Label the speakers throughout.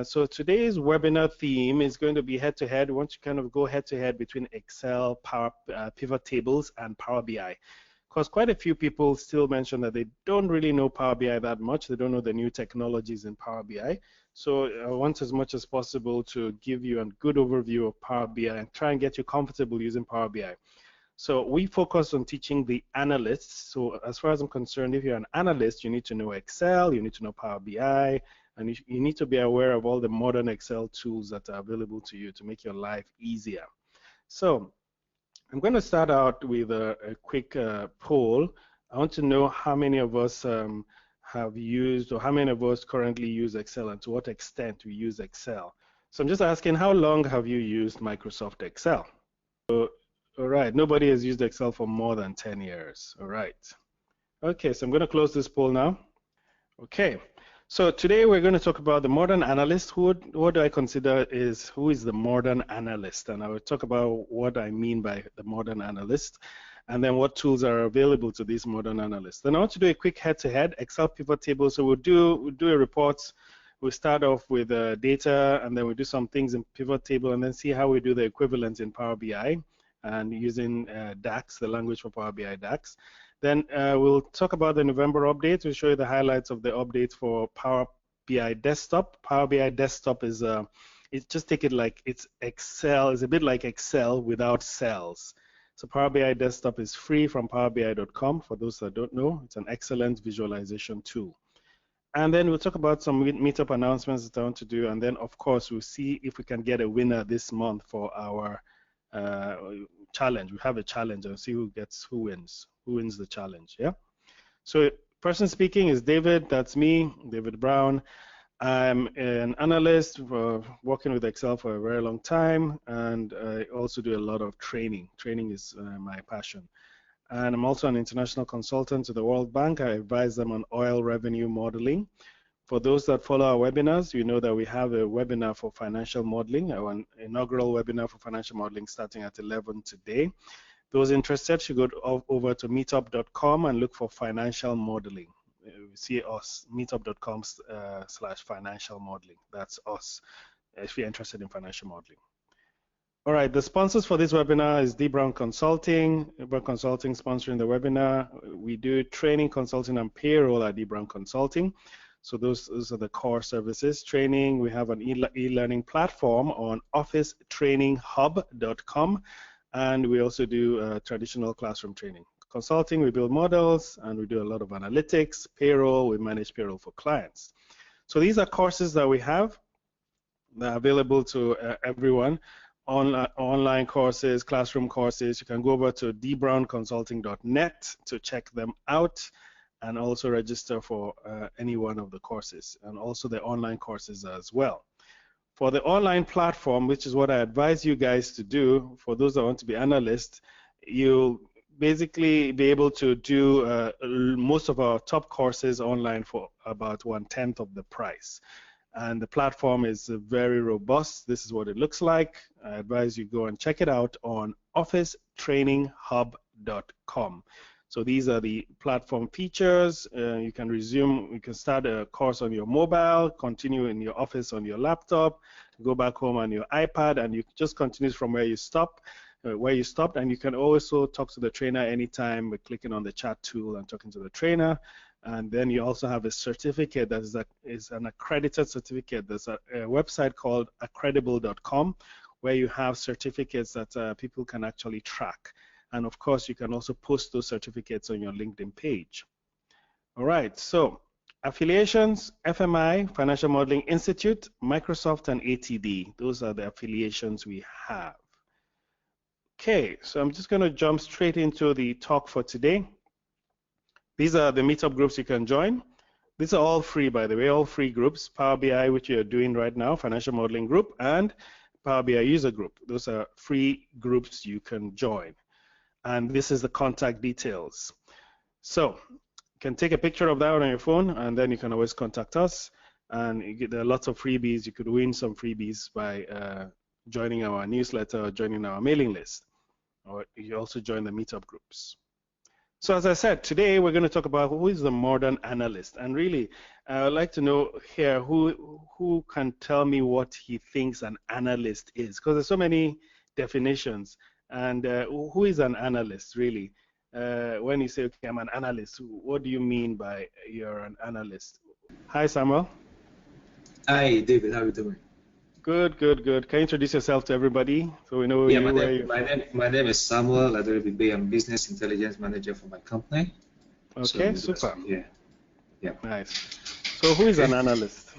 Speaker 1: So today's webinar theme is going to be head-to-head. We want to kind of go head-to-head between Excel, pivot tables, and Power BI. Because quite a few people still mention that they don't really know Power BI that much. They don't know the new technologies in Power BI. So I want as much as possible to give you a good overview of Power BI and try and get you comfortable using Power BI. So we focus on teaching the analysts. So as far as I'm concerned, if you're an analyst, you need to know Excel, you need to know Power BI, and you need to be aware of all the modern Excel tools that are available to you to make your life easier. So I'm going to start out with a quick poll. I want to know how many of us have used, or how many of us currently use Excel, and to what extent we use Excel. So I'm just asking, how long have you used Microsoft Excel? So, all right, nobody has used Excel for more than 10 years. All right. Okay, so I'm going to close this poll now. Okay. So today we're going to talk about the modern analyst. What do I consider who is the modern analyst? And I will talk about what I mean by the modern analyst, and then what tools are available to these modern analysts. Then I want to do a quick head-to-head Excel pivot table. So we'll do a report. We'll start off with data, and then we'll do some things in pivot table, and then see how we do the equivalent in Power BI and using DAX, the language for Power BI DAX. Then we'll talk about the November update. We'll show you the highlights of the update for Power BI Desktop. Power BI Desktop is, just take it like it's Excel. It's a bit like Excel without cells. So Power BI Desktop is free from powerbi.com. For those that don't know, it's an excellent visualization tool. And then we'll talk about some Meetup announcements that I want to do. And then, of course, we'll see if we can get a winner this month for our challenge. We have a challenge and see who wins the challenge. Yeah. So person speaking is David. That's me, David Brown. I'm an analyst working with Excel for a very long time, and I also do a lot of training. Training is my passion. And I'm also an international consultant to the World Bank. I advise them on oil revenue modeling. For those that follow our webinars, you know that we have a webinar for financial modeling, our inaugural webinar for financial modeling starting at 11 today. Those interested should go over to meetup.com and look for financial modeling. See us, meetup.com/financial modeling. That's us, if you're interested in financial modeling. All right, the sponsors for this webinar is Brown Consulting. Brown Consulting sponsoring the webinar. We do training, consulting, and payroll at Brown Consulting. So those are the core services. Training, we have an e-learning platform on officetraininghub.com, and we also do traditional classroom training. Consulting, we build models, and we do a lot of analytics. Payroll, we manage payroll for clients. So these are courses that we have that are available to everyone. Online courses, classroom courses. You can go over to dbrownconsulting.net to check them out, and also register for any one of the courses, and also the online courses as well. For the online platform, which is what I advise you guys to do, for those that want to be analysts, you'll basically be able to do most of our top courses online for about 1/10 of the price. And the platform is very robust. This is what it looks like. I advise you go and check it out on officetraininghub.com. So these are the platform features. You can start a course on your mobile, continue in your office on your laptop, go back home on your iPad, and you just continue from where you stopped. And you can also talk to the trainer anytime by clicking on the chat tool and talking to the trainer. And then you also have a certificate that is an accredited certificate. There's a website called accredible.com where you have certificates that people can actually track. And of course, you can also post those certificates on your LinkedIn page. All right, so affiliations, FMI, Financial Modeling Institute, Microsoft, and ATD. Those are the affiliations we have. Okay, so I'm just going to jump straight into the talk for today. These are the Meetup groups you can join. These are all free, by the way, all free groups. Power BI, which you're doing right now, Financial Modeling Group, and Power BI User Group. Those are free groups you can join. And this is the contact details. So you can take a picture of that on your phone, and then you can always contact us. And there are lots of freebies. You could win some freebies by joining our newsletter or joining our mailing list. Or you also join the Meetup groups. So as I said, today we're going to talk about who is the modern analyst, and really, I'd like to know here who can tell me what he thinks an analyst is, because there's so many definitions. And who is an analyst really? When you say, okay, I'm an analyst, what do you mean by you're an analyst? Hi, Samuel.
Speaker 2: Hi, David. How are you doing?
Speaker 1: Good, good, good. Can you introduce yourself to everybody so we know
Speaker 2: Yeah,
Speaker 1: you, where you?
Speaker 2: my name is Samuel Adoribigbe. I'm business intelligence manager for my company.
Speaker 1: Okay, super.
Speaker 2: Yeah, yeah.
Speaker 1: Nice. So who is an
Speaker 2: Okay.
Speaker 1: analyst?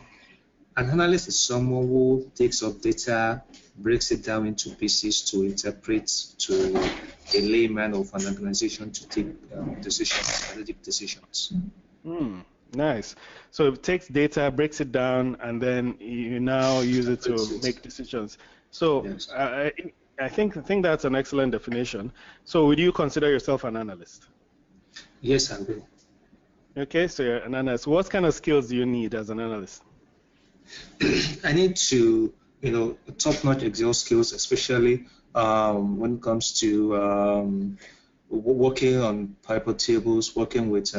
Speaker 2: An analyst is someone who takes up data, breaks it down into pieces to interpret to a layman of an organization to take decisions, strategic decisions.
Speaker 1: Nice. So it takes data, breaks it down, and then you now use it to make decisions. So
Speaker 2: Yes.
Speaker 1: I think that's an excellent definition. So would you consider yourself an analyst?
Speaker 2: Yes, I will.
Speaker 1: Okay, so you're an analyst. What kind of skills do you need as an analyst?
Speaker 2: I need to, top-notch Excel skills, especially when it comes to working on pivot tables, working with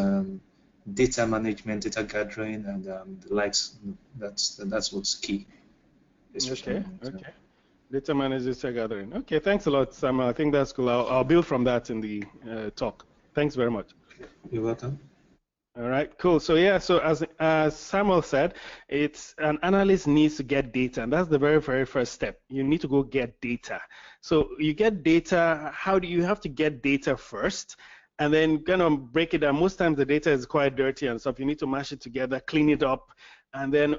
Speaker 2: data management, data gathering, and the likes. That's what's key.
Speaker 1: Okay, okay. Data managers, data gathering. Okay, thanks a lot, Samuel. I think that's cool. I'll build from that in the talk. Thanks very much.
Speaker 2: You're welcome.
Speaker 1: All right, cool. So yeah, so as Samuel said, it's an analyst needs to get data, and that's the very, very first step. You need to go get data. So you get data. How do you have to get data first, and then kind of break it down? Most times the data is quite dirty and stuff. You need to mash it together, clean it up, and then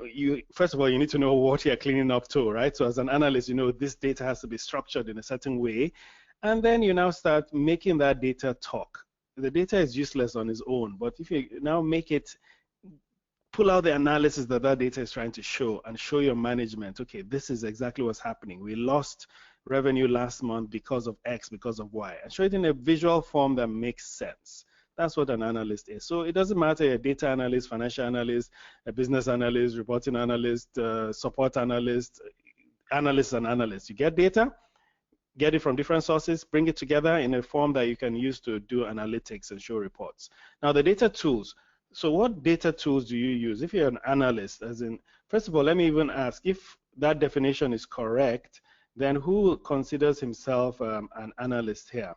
Speaker 1: first of all you need to know what you're cleaning up to, right? So as an analyst, you know this data has to be structured in a certain way, and then you now start making that data talk. The data is useless on its own, but if you now make it, pull out the analysis that data is trying to show and show your management, okay, this is exactly what's happening. We lost revenue last month because of X, because of Y, and show it in a visual form that makes sense. That's what an analyst is. So it doesn't matter a data analyst, financial analyst, a business analyst, reporting analyst, support analyst, analyst and analyst. You get data, get it from different sources, bring it together in a form that you can use to do analytics and show reports. Now the data tools. So what data tools do you use? If you're an analyst, as in, first of all, let me even ask, if that definition is correct, then who considers himself an analyst here?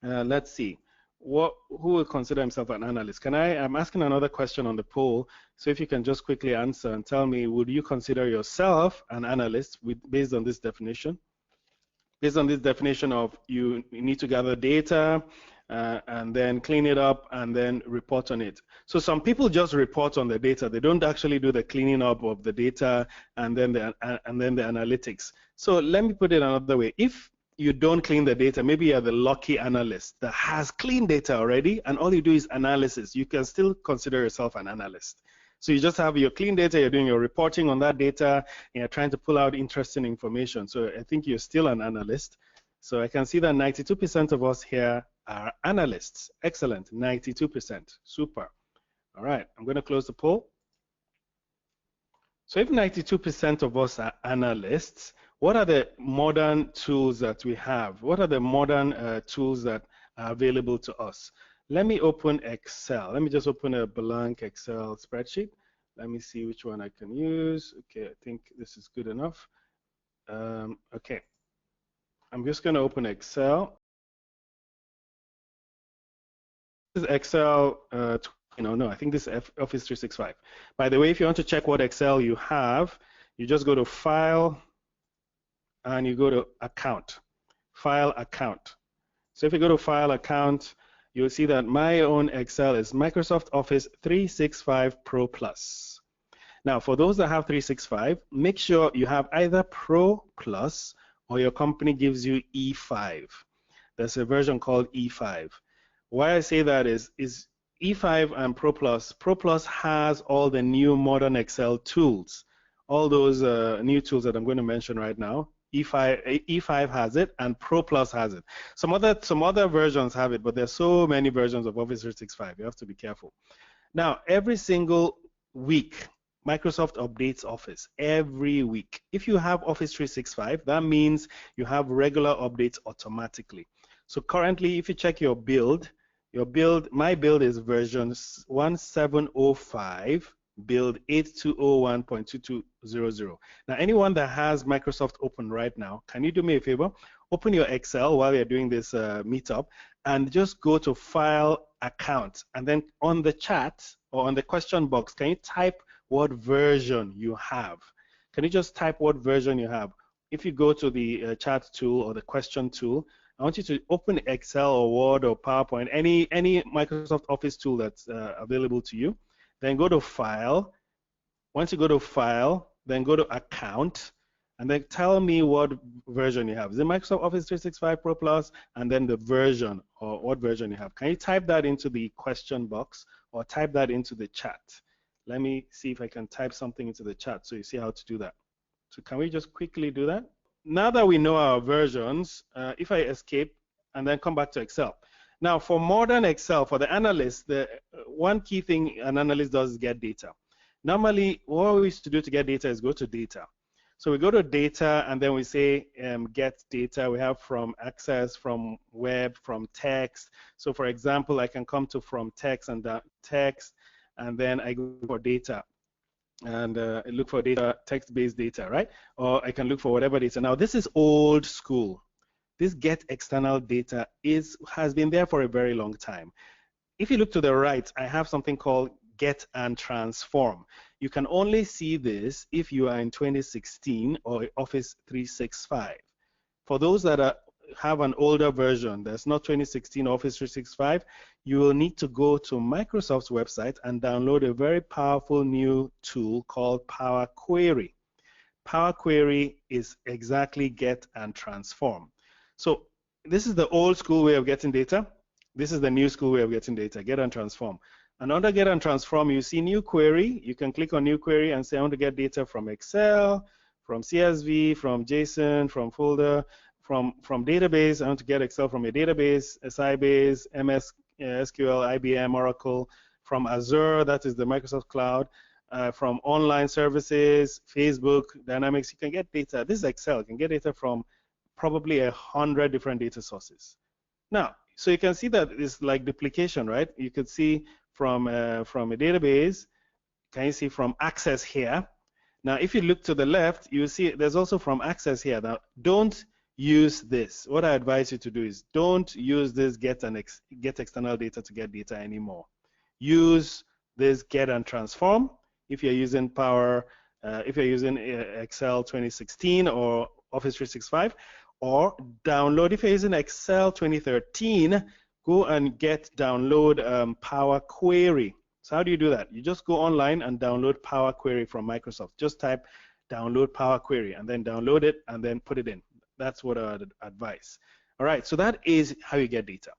Speaker 1: Let's see. Who will consider himself an analyst? I'm asking another question on the poll, so if you can just quickly answer and tell me, would you consider yourself an analyst based on this definition? Based on this definition of you need to gather data and then clean it up and then report on it. So some people just report on the data. They don't actually do the cleaning up of the data and then the analytics. So let me put it another way. If you don't clean the data, maybe you're the lucky analyst that has clean data already and all you do is analysis, you can still consider yourself an analyst. So you just have your clean data, you're doing your reporting on that data, and you're trying to pull out interesting information. So I think you're still an analyst. So I can see that 92% of us here are analysts. Excellent, 92%, super. All right, I'm gonna close the poll. So if 92% of us are analysts, what are the modern tools that we have? What are the modern tools that are available to us? Let me open Excel. Let me just open a blank Excel spreadsheet. Let me see which one I can use. Okay, I think this is good enough. Okay, I'm just going to open Excel. This is Excel, no, I think this is Office 365. By the way, if you want to check what Excel you have, you just go to File, and you go to Account, File, Account. So if you go to File, Account, you'll see that my own Excel is Microsoft Office 365 Pro Plus. Now, for those that have 365, make sure you have either Pro Plus or your company gives you E5. There's a version called E5. Why I say that is E5 and Pro Plus has all the new modern Excel tools, all those new tools that I'm going to mention right now. E5 has it and Pro Plus has it. Some other versions have it, but there's so many versions of Office 365. You have to be careful. Now, every single week, Microsoft updates Office every week. If you have Office 365, that means you have regular updates automatically. So currently, if you check your build Your build, my build is version 1705, build 8201.2200. Now, anyone that has Microsoft open right now, can you do me a favor? Open your Excel while you're doing this meetup and just go to File, Account, and then on the chat or on the question box, can you type what version you have? Can you just type what version you have? If you go to the chat tool or the question tool, I want you to open Excel or Word or PowerPoint, any Microsoft Office tool that's available to you. Then go to File. Once you go to File, then go to Account, and then tell me what version you have. Is it Microsoft Office 365 Pro Plus? And then the version, or what version you have. Can you type that into the question box or type that into the chat? Let me see if I can type something into the chat so you see how to do that. So can we just quickly do that? Now that we know our versions, if I escape and then come back to Excel. Now, for modern Excel, for the analyst, the one key thing an analyst does is get data. Normally, what we used to do to get data is go to data. So we go to data, and then we say get data. We have from access, from web, from text. So for example, I can come to from text and text, and then I go for data. And look for data, text-based data, right? Or I can look for whatever data. Now, this is old school. This get external data has been there for a very long time. If you look to the right, I have something called get and transform. You can only see this if you are in 2016 or Office 365. For those that have an older version that's not 2016 Office 365, you will need to go to Microsoft's website and download a very powerful new tool called Power Query. Power Query is exactly get and transform. So this is the old school way of getting data. This is the new school way of getting data, get and transform. And under get and transform, you see new query. You can click on new query and say, I want to get data from Excel, from CSV, from JSON, from folder, from database. I want to get Excel from a database, Sybase, MS SQL, IBM, Oracle, from Azure, that is the Microsoft Cloud, from online services, Facebook, Dynamics. You can get data. This is Excel. You can get data from probably 100 different data sources. Now, so you can see that it's like duplication, right? You could see from a database. Can you see from Access here? Now, if you look to the left, you see there's also from Access here. Now, don't use this. What I advise you to do is don't use this get external data to get data anymore. Use this get and transform if you're using if you're using Excel 2016 or Office 365, or download if you're using Excel 2013. Go and download Power Query. So how do you do that? You just go online and download Power Query from Microsoft. Just type download Power Query and then download it and then put it in. That's what I would advise. All right, so that is how you get data.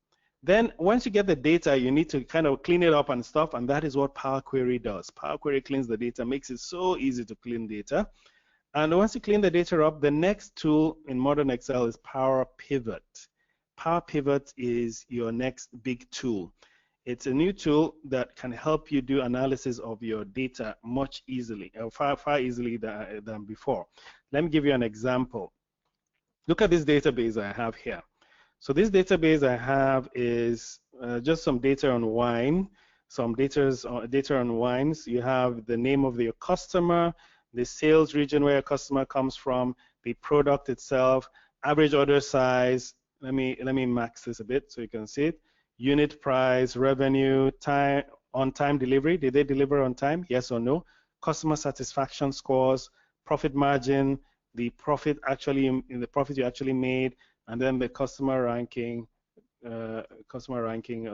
Speaker 1: Then once you get the data, you need to kind of clean it up and stuff, and that is what Power Query does. Power Query cleans the data, makes it so easy to clean data. And once you clean the data up, the next tool in modern Excel is Power Pivot. Power Pivot is your next big tool. It's a new tool that can help you do analysis of your data much easily, or far easily than before. Let me give you an example. Look at this database I have here. So this database I have is just some data on wine, some data on wines. You have the name of your customer, the sales region where your customer comes from, the product itself, average order size. Let me max this a bit so you can see it. Unit price, revenue, time, on-time delivery. Did they deliver on time? Yes or no? Customer satisfaction scores, profit margin, the profit you actually made, and then the customer ranking or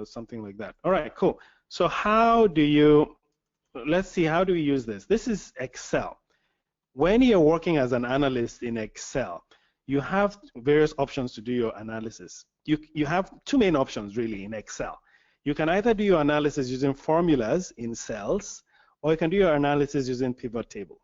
Speaker 1: something like that. All right, cool. So let's see, how do we use this? This is Excel. When you're working as an analyst in Excel, you have various options to do your analysis. You have two main options really in Excel. You can either do your analysis using formulas in cells, or you can do your analysis using pivot table.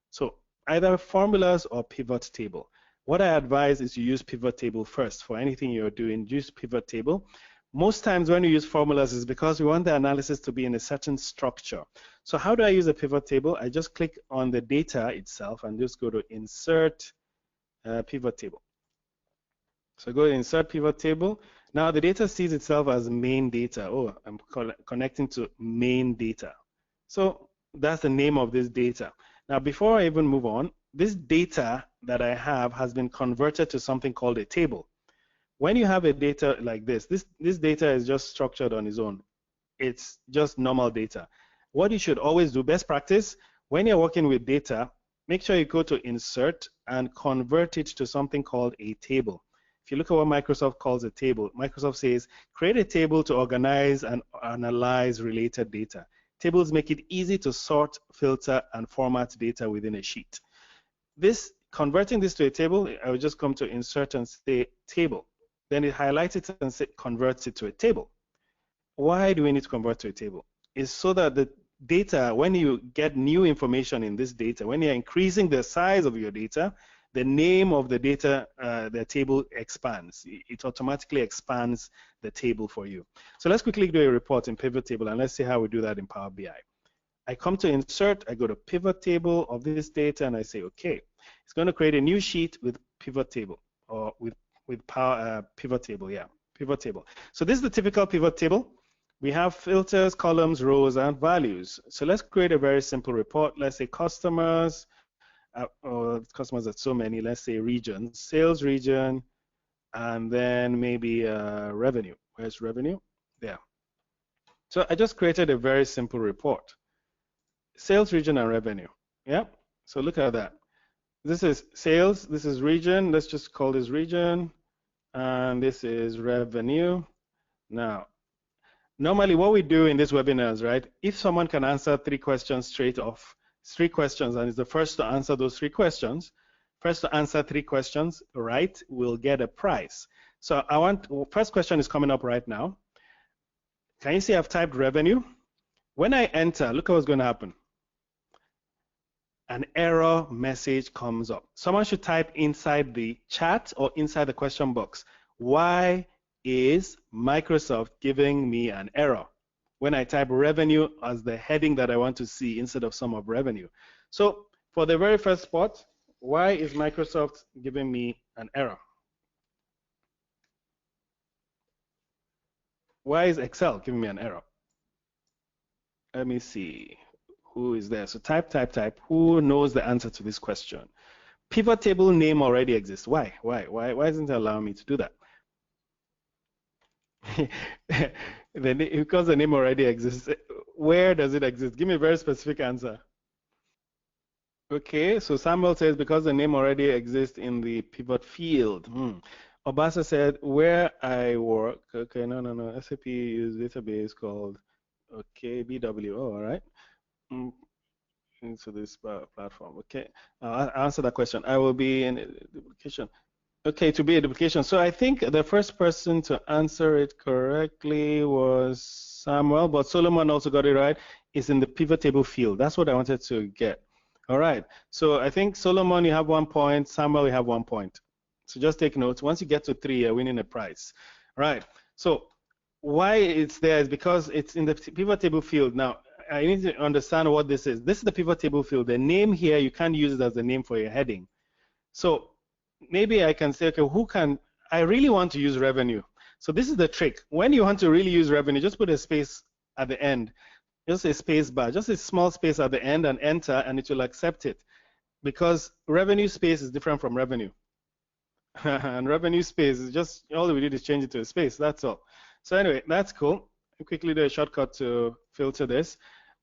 Speaker 1: So either formulas or pivot table. What I advise is you use pivot table first for anything you're doing. Use pivot table. Most times when you use formulas is because we want the analysis to be in a certain structure. So how do I use a pivot table? I just click on the data itself and just go to Insert Pivot Table. So go to Insert Pivot Table, Now the data sees itself as main data. Oh, I'm connecting to main data. So that's the name of this data. Now before I even move on, this data that I have has been converted to something called a table. When you have a data like this data is just structured on its own. It's just normal data. What you should always do, best practice, when you're working with data, make sure you go to insert and convert it to something called a table. If you look at what Microsoft calls a table, Microsoft says create a table to organize and analyze related data. Tables make it easy to sort, filter, and format data within a sheet. Converting this to a table, I would just come to insert and say table. Then it highlights it and converts it to a table. Why do we need to convert to a table? It's so that the data, when you get new information in this data, when you're increasing the size of your data, the name of the data, the table expands. It automatically expands the table for you. So let's quickly do a report in pivot table, and let's see how we do that in Power BI. I come to insert, I go to pivot table of this data, and I say, okay, it's going to create a new sheet with pivot table, or with Power pivot table, yeah, pivot table. So this is the typical pivot table. We have filters, columns, rows, and values. So let's create a very simple report. Let's say customers, customers are so many. Let's say regions, sales region, and then maybe revenue. Where's revenue? There. So I just created a very simple report. Sales region and revenue. Yeah. So look at that. This is sales. This is region. Let's just call this region. And this is revenue. Now, normally what we do in these webinars, right? If someone can answer 3 questions straight off, 3 questions, and is the first to answer those 3 questions, first to answer 3 questions, right, will get a prize. So first question is coming up right now. Can you see I've typed revenue? When I enter, look at what's going to happen. An error message comes up. Someone should type inside the chat or inside the question box, why is Microsoft giving me an error when I type revenue as the heading that I want to see instead of sum of revenue? So for the very first spot, why is Microsoft giving me an error? Why is Excel giving me an error? Let me see. Who is there? So type. Who knows the answer to this question? Pivot table name already exists. Why? Why isn't it allowing me to do that? Because the name already exists. Where does it exist? Give me a very specific answer. Okay, so Samuel says because the name already exists in the pivot field. Obasa said where I work. Okay, no. SAP use database called BW. Oh, all right. Into this platform. Okay, I'll answer that question. I will be in duplication. Okay, to be a duplication. So I think the first person to answer it correctly was Samuel, but Solomon also got it right. It's in the pivot table field. That's what I wanted to get. All right. So I think Solomon, you have 1 point. Samuel, you have 1 point. So just take notes. Once you get to 3, you're winning a prize. All right. So why it's there is because it's in the pivot table field. Now, I need to understand what this is. This is the pivot table field. The name here, you can't use it as the name for your heading. So maybe I can say, okay, I really want to use revenue. So this is the trick. When you want to really use revenue, just put a space at the end, just a space bar, just a small space at the end and enter, and it will accept it. Because revenue space is different from revenue. And revenue space is just, all we did is change it to a space, that's all. So anyway, that's cool. I'll quickly do a shortcut to filter this.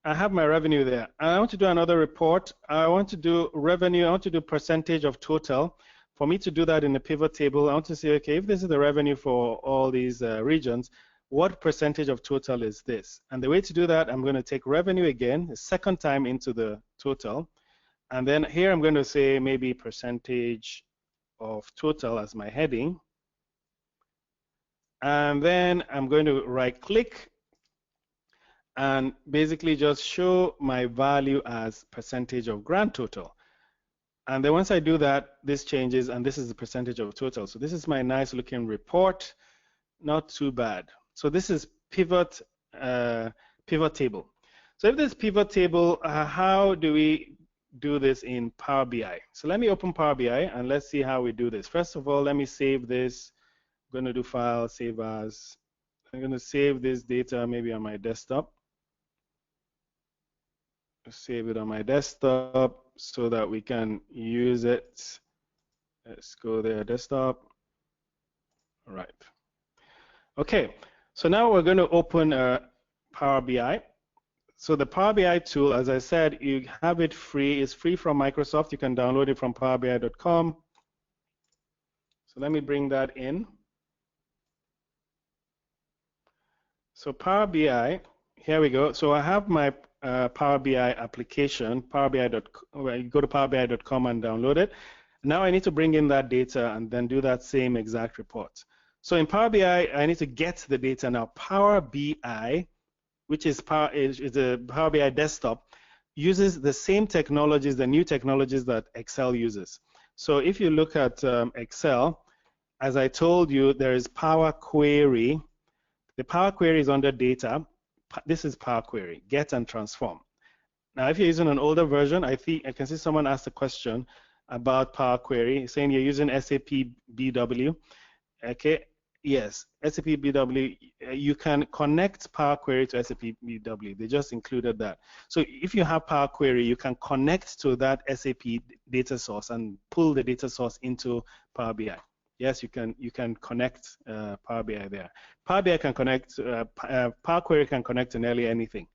Speaker 1: I have my revenue there. I want to do another report. I want to do revenue. I want to do percentage of total. For me to do that in the pivot table, I want to say, okay, if this is the revenue for all these regions, what percentage of total is this? And the way to do that, I'm going to take revenue again, the second time into the total. And then here I'm going to say maybe percentage of total as my heading. And then I'm going to right click and basically just show my value as percentage of grand total. And then once I do that, this changes, and this is the percentage of total. So this is my nice looking report, not too bad. So this is pivot table. So if this pivot table, how do we do this in Power BI? So let me open Power BI and let's see how we do this. First of all, let me save this. I'm going to do File, Save As. I'm going to save this data maybe on my desktop. Save it on my desktop so that we can use it. Let's go there, desktop. All right. Okay, so now we're going to open Power BI. So the Power BI tool, as I said, you have it free. It's free from Microsoft. You can download it from powerbi.com. So let me bring that in. So Power BI, here we go. So I have my Power BI application, powerbi.com. You go to powerbi.com and download it. Now I need to bring in that data and then do that same exact report. So in Power BI, I need to get the data. Now Power BI, which is a Power BI desktop, uses the same technologies, the new technologies that Excel uses. So if you look at Excel, as I told you, there is Power Query. The Power Query is under Data. This is Power Query, Get and Transform. Now, if you're using an older version, I can see someone asked a question about Power Query, saying you're using SAP BW. Okay, yes, SAP BW, you can connect Power Query to SAP BW. They just included that. So if you have Power Query, you can connect to that SAP data source and pull the data source into Power BI. Yes, you can connect Power BI there. Power BI can connect, Power Query can connect to nearly anything,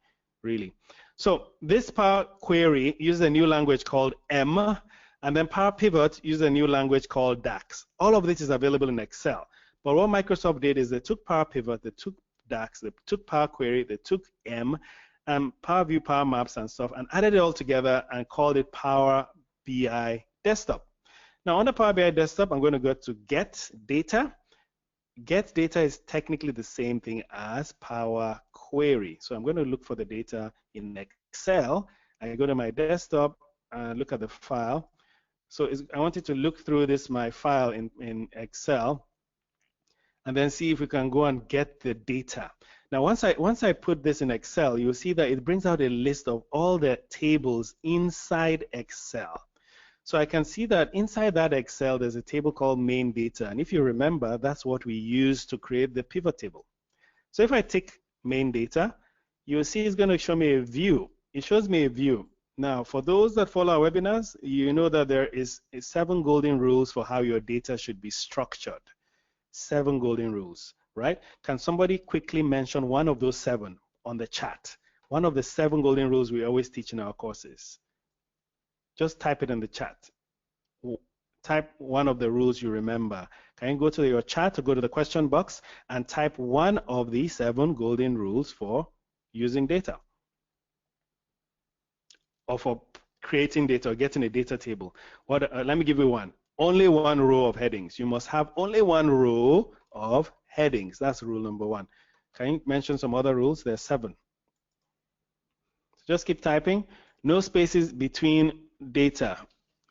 Speaker 1: really. So this Power Query uses a new language called M, and then Power Pivot uses a new language called DAX. All of this is available in Excel. But what Microsoft did is they took Power Pivot, they took DAX, they took Power Query, they took M, and Power View, Power Maps, and stuff, and added it all together and called it Power BI Desktop. Now, under Power BI Desktop, I'm going to go to Get Data. Get Data is technically the same thing as Power Query. So I'm going to look for the data in Excel. I go to my desktop and look at the file. So I wanted to look through my file in Excel and then see if we can go and get the data. Now, once I put this in Excel, you'll see that it brings out a list of all the tables inside Excel. So I can see that inside that Excel, there's a table called main data. And if you remember, that's what we use to create the pivot table. So if I take main data, you'll see it's going to show me a view. It shows me a view. Now, for those that follow our webinars, you know that there is 7 golden rules for how your data should be structured. 7 golden rules, right? Can somebody quickly mention one of those 7 on the chat? One of the 7 golden rules we always teach in our courses. Just type it in the chat. Type one of the rules you remember. Can you go to your chat or go to the question box and type one of the 7 golden rules for using data or for creating data or getting a data table? Let me give you one. Only one row of headings. You must have only one row of headings. That's rule number 1. Can you mention some other rules? There are 7. So just keep typing. No spaces between data.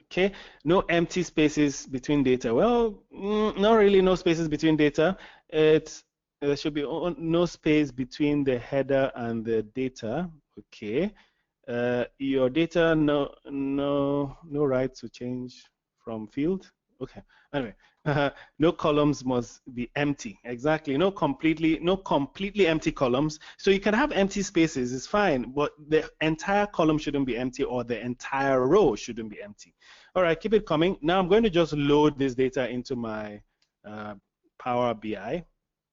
Speaker 1: Okay, no empty spaces between data. Well, not really no spaces between data. There should be no space between the header and the data. Okay, your data no right to change from field. Okay, anyway, no columns must be empty. Exactly, no completely empty columns. So you can have empty spaces, it's fine, but the entire column shouldn't be empty or the entire row shouldn't be empty. All right, keep it coming. Now I'm going to just load this data into my Power BI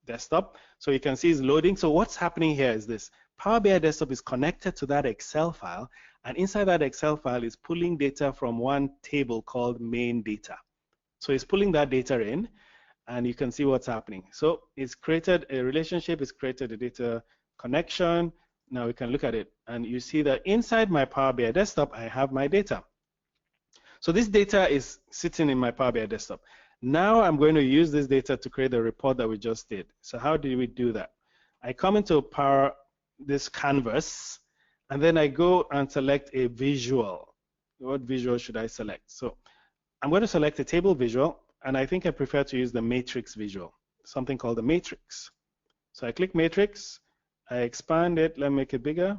Speaker 1: desktop. So you can see it's loading. So what's happening here is this. Power BI desktop is connected to that Excel file, and inside that Excel file is pulling data from one table called main data. So it's pulling that data in, and you can see what's happening. So it's created a relationship, it's created a data connection. Now we can look at it, and you see that inside my Power BI desktop, I have my data. So this data is sitting in my Power BI desktop. Now I'm going to use this data to create the report that we just did. So how did we do that? I come into this canvas, and then I go and select a visual. What visual should I select? So I'm going to select a table visual, and I think I prefer to use the matrix visual, something called the matrix. So I click matrix, I expand it, let me make it bigger,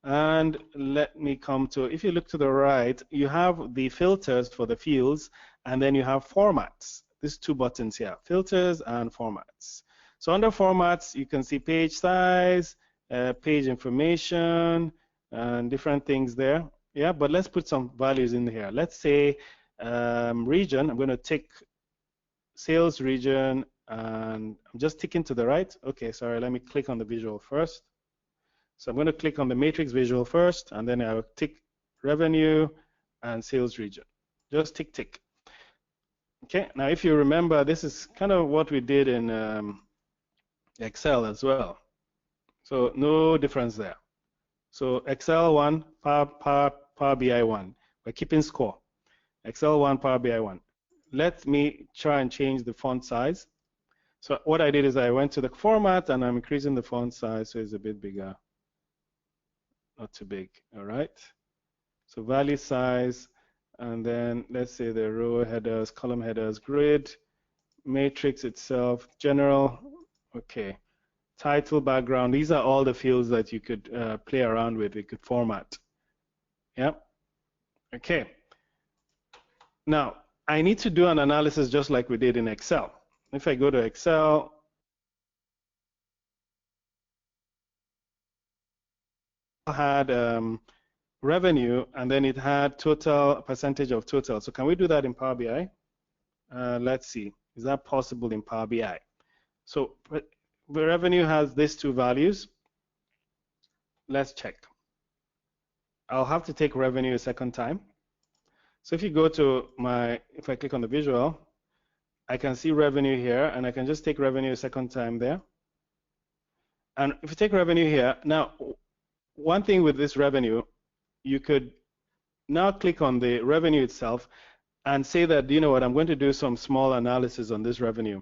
Speaker 1: and let me come to, if you look to the right, you have the filters for the fields, and then you have formats. these two buttons here, filters and formats. So under formats, you can see page size, page information, and different things there. Yeah, but let's put some values in here. Let's say region. I'm going to tick sales region, and I'm just ticking to the right. Okay, sorry, let me click on the visual first. So I'm going to click on the matrix visual first, and then I'll tick revenue and sales region. Just tick, tick. Okay, now if you remember, this is kind of what we did in Excel as well. So no difference there. So Excel 1, Power BI 1. We're keeping score. Excel 1, Power BI 1. Let me try and change the font size. So what I did is I went to the format and I'm increasing the font size so it's a bit bigger. Not too big, all right? So value size, and then let's say the row headers, column headers, grid, matrix itself, general, okay. Title, background, these are all the fields that you could play around with, you could format. Yeah, okay. Now, I need to do an analysis just like we did in Excel. If I go to Excel, had revenue, and then it had total, percentage of total. So can we do that in Power BI? Let's see, is that possible in Power BI? So the revenue has these two values. Let's check. I'll have to take revenue a second time. So if you go to if I click on the visual, I can see revenue here, and I can just take revenue a second time there. And if you take revenue here, now one thing with this revenue, you could now click on the revenue itself and say that, you know what, I'm going to do some small analysis on this revenue.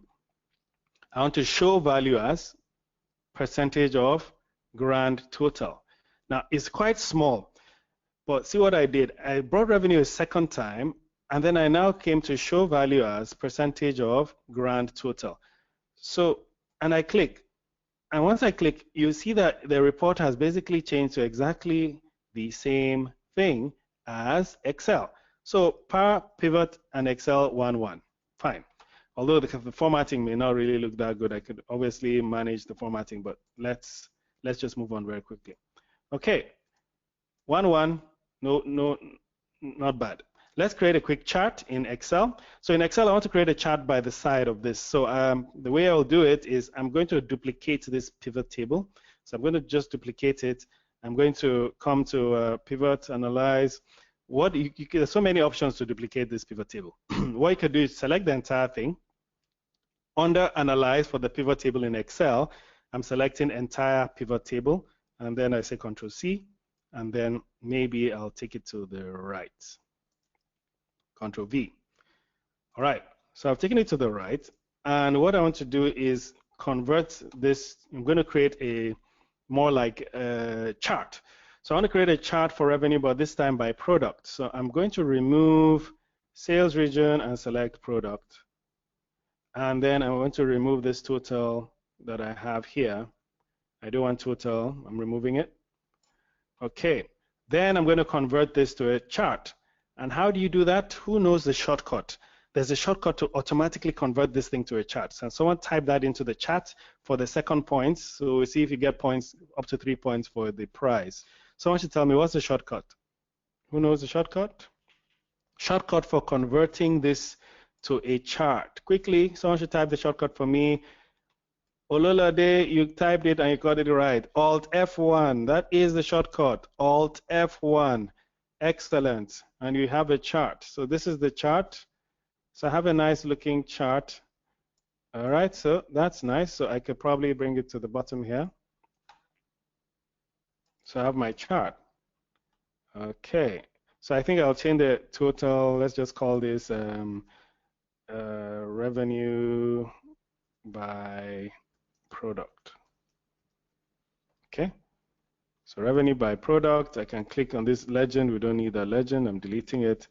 Speaker 1: I want to show value as percentage of grand total. Now, it's quite small, but see what I did. I brought revenue a second time, and then I now came to show value as percentage of grand total. So, and I click, and once I click, you see that the report has basically changed to exactly the same thing as Excel. So Power Pivot and Excel 1:1, fine. Although the formatting may not really look that good, I could obviously manage the formatting, but let's just move on very quickly. Okay, 1:1, no, not bad. Let's create a quick chart in Excel. So in Excel, I want to create a chart by the side of this. So the way I'll do it is I'm going to duplicate this pivot table. So I'm going to just duplicate it. I'm going to come to pivot, analyze. There's so many options to duplicate this pivot table. What you could do is select the entire thing. Under analyze for the pivot table in Excel, I'm selecting entire pivot table, and then I say Control C, and then maybe I'll take it to the right. Control V. All right, so I've taken it to the right, and what I want to do is convert this. I'm going to create a more like a chart. So I want to create a chart for revenue, but this time by product. So I'm going to remove sales region and select product. And then I want to remove this total that I have here. I don't want total, I'm removing it. Okay, then I'm going to convert this to a chart. And how do you do that? Who knows the shortcut? There's a shortcut to automatically convert this thing to a chart. So someone type that into the chat for the second points. So we'll see if you get points, up to 3 points for the prize. Someone should tell me, what's the shortcut? Who knows the shortcut? Shortcut for converting this to a chart. Quickly, someone should type the shortcut for me. Ololade, you typed it and you got it right. Alt F1, that is the shortcut. Alt F1, excellent. And you have a chart. So this is the chart. So I have a nice looking chart. All right, so that's nice. So I could probably bring it to the bottom here. So I have my chart. Okay, so I think I'll change the total. Let's just call this revenue by product. Okay, so revenue by product. I can click on this legend. We don't need that legend. I'm deleting it.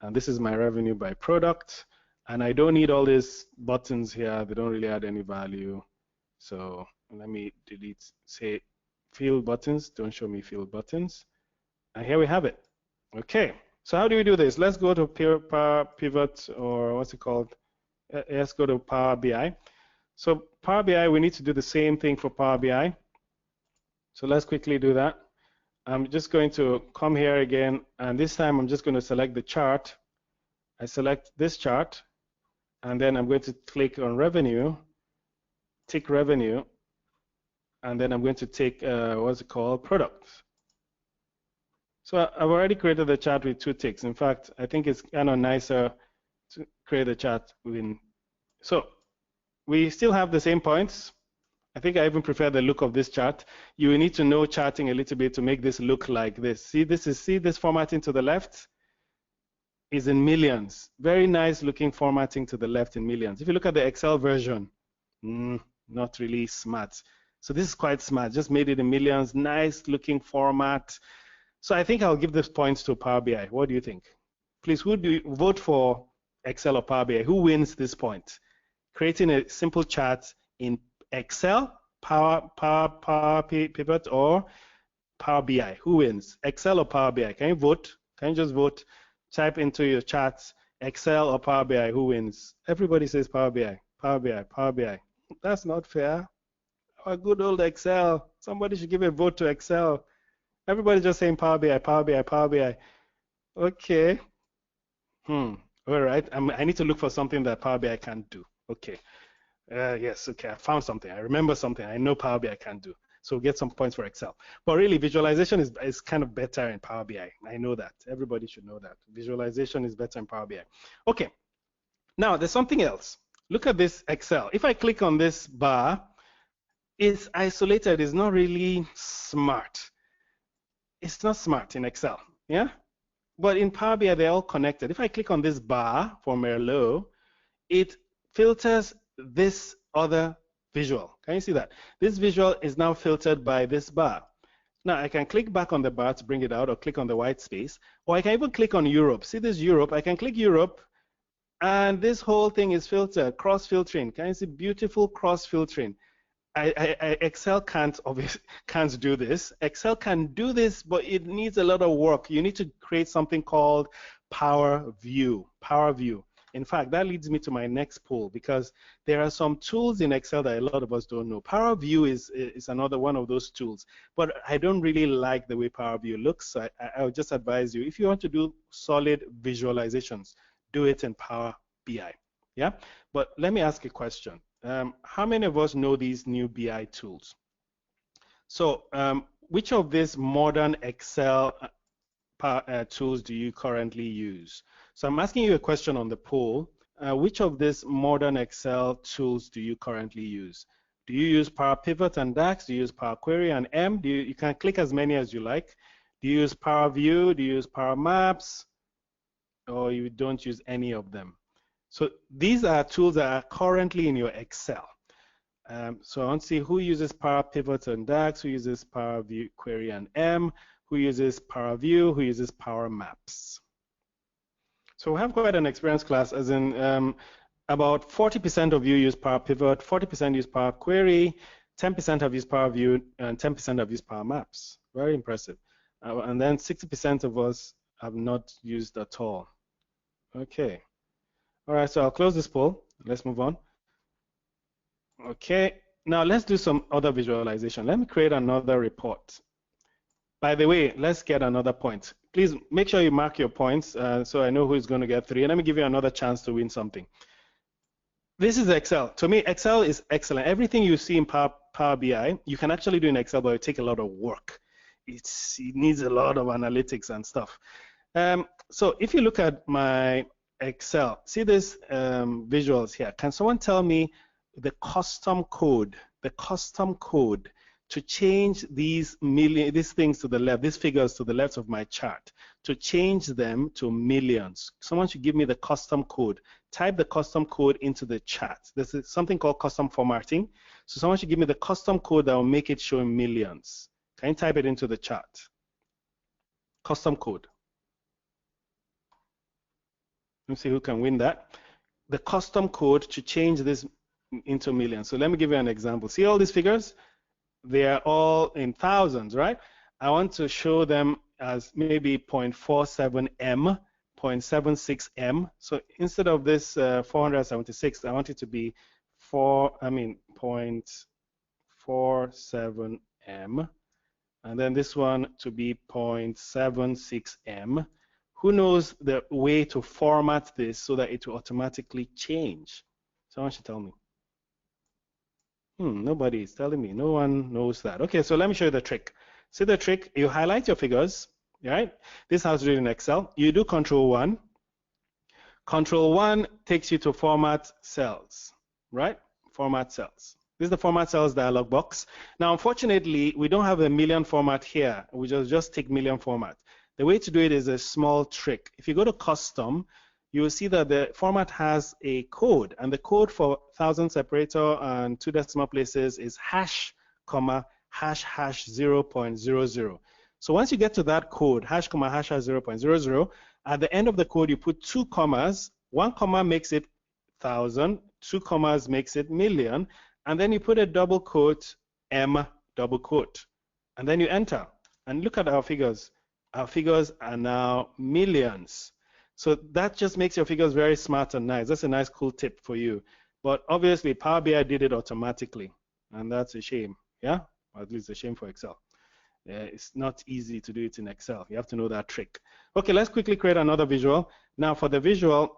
Speaker 1: And this is my revenue by product. And I don't need all these buttons here. They don't really add any value. So let me delete, say, field buttons. Don't show me field buttons. And here we have it. Okay, so how do we do this? Let's go to pivot, or what's it called? Let's go to Power BI. So Power BI, we need to do the same thing for Power BI. So let's quickly do that. I'm just going to come here again, and this time I'm just going to select the chart. I select this chart, and then I'm going to click on revenue, tick revenue, and then I'm going to take, what's it called, products. So I've already created a chart with 2 ticks. In fact, I think it's kind of nicer to create a chart with. So we still have the same points. I think I even prefer the look of this chart. You will need to know charting a little bit to make this look like this. See this formatting to the left is in millions. Very nice looking formatting to the left in millions. If you look at the Excel version, not really smart. So this is quite smart. Just made it in millions. Nice looking format. So I think I'll give this points to Power BI. What do you think? Please, who do you vote for, Excel or Power BI? Who wins this point? Creating a simple chart in Excel, Power Pivot, or Power BI. Who wins? Excel or Power BI? Can you vote? Can you just vote? Type into your charts, Excel or Power BI. Who wins? Everybody says Power BI. Power BI. Power BI. That's not fair. Our good old Excel. Somebody should give a vote to Excel. Everybody just saying Power BI, Power BI, Power BI. Okay. All right. I need to look for something that Power BI can't do. Okay. Yes. Okay. I found something. I remember something. I know Power BI can't do. So we'll get some points for Excel. But really, visualization is kind of better in Power BI. I know that. Everybody should know that. Visualization is better in Power BI. Okay. Now, there's something else. Look at this Excel. If I click on this bar, it's isolated. It's not really smart. It's not smart in Excel, yeah? But in Power BI, they're all connected. If I click on this bar for Merlot, it filters this other visual. Can you see that? This visual is now filtered by this bar. Now, I can click back on the bar to bring it out, or click on the white space, or I can even click on Europe. See this Europe? I can click Europe, and this whole thing is filtered, cross-filtering. Can you see beautiful cross-filtering? Excel can't do this. Excel can do this, but it needs a lot of work. You need to create something called Power View. Power View. In fact, that leads me to my next poll, because there are some tools in Excel that a lot of us don't know. Power View is another one of those tools, but I don't really like the way Power View looks. So I would just advise you, if you want to do solid visualizations, do it in Power BI. Yeah. But let me ask a question. How many of us know these new BI tools? So which of these modern Excel tools do you currently use? So I'm asking you a question on the poll. Which of these modern Excel tools do you currently use? Do you use Power Pivot and DAX? Do you use Power Query and M? You can click as many as you like. Do you use Power View? Do you use Power Maps? Or you don't use any of them? So these are tools that are currently in your Excel. So I want to see who uses Power Pivot and DAX, who uses Power View, Query and M, who uses Power View, who uses Power Maps. So we have quite an experienced class, as in about 40% of you use Power Pivot, 40% use Power Query, 10% have used Power View, and 10% have used Power Maps. Very impressive. And then 60% of us have not used at all. Okay. All right, so I'll close this poll. Let's move on. Okay, now let's do some other visualization. Let me create another report. By the way, let's get another point. Please make sure you mark your points so I know who's going to get 3. And let me give you another chance to win something. This is Excel. To me, Excel is excellent. Everything you see in Power BI, you can actually do in Excel, but it takes a lot of work. It needs a lot of analytics and stuff. So if you look at my Excel, see this visuals here. Can someone tell me the custom code to change these things to the left, these figures to the left of my chart, to change them to millions? Someone should give me the custom code. Type the custom code into the chat. This is something called custom formatting. So someone should give me the custom code that will make it show in millions. Can you type it into the chat? Custom code. Let's see who can win that. The custom code to change this into millions. So let me give you an example. See all these figures? They are all in thousands, right? I want to show them as maybe 0.47 M 0.76 M. So instead of this 476, I want it to be 0.47 M. And then this one to be 0.76 M. Who knows the way to format this so that it will automatically change? Someone should tell me. Nobody is telling me. No one knows that. Okay, so let me show you the trick. See the trick? You highlight your figures, right? This is how to do it in Excel. You do Control 1. Control 1 takes you to Format Cells, right? Format Cells. This is the Format Cells dialog box. Now, unfortunately, we don't have a million format here. We just take million format. The way to do it is a small trick. If you go to Custom, you will see that the format has a code, and the code for 1000 separator and 2 decimal places is hash, comma, hash, hash 0.00. So once you get to that code, hash, comma, hash, hash 0.00, at the end of the code, you put 2 commas. 1 comma makes it 1000, 2 commas makes it million, and then you put a double quote, M double quote, and then you enter. And look at our figures. Our figures are now millions. So that just makes your figures very smart and nice. That's a nice, cool tip for you. But obviously, Power BI did it automatically, and that's a shame. Yeah, or at least a shame for Excel. It's not easy to do it in Excel. You have to know that trick. Okay, let's quickly create another visual. Now, for the visual,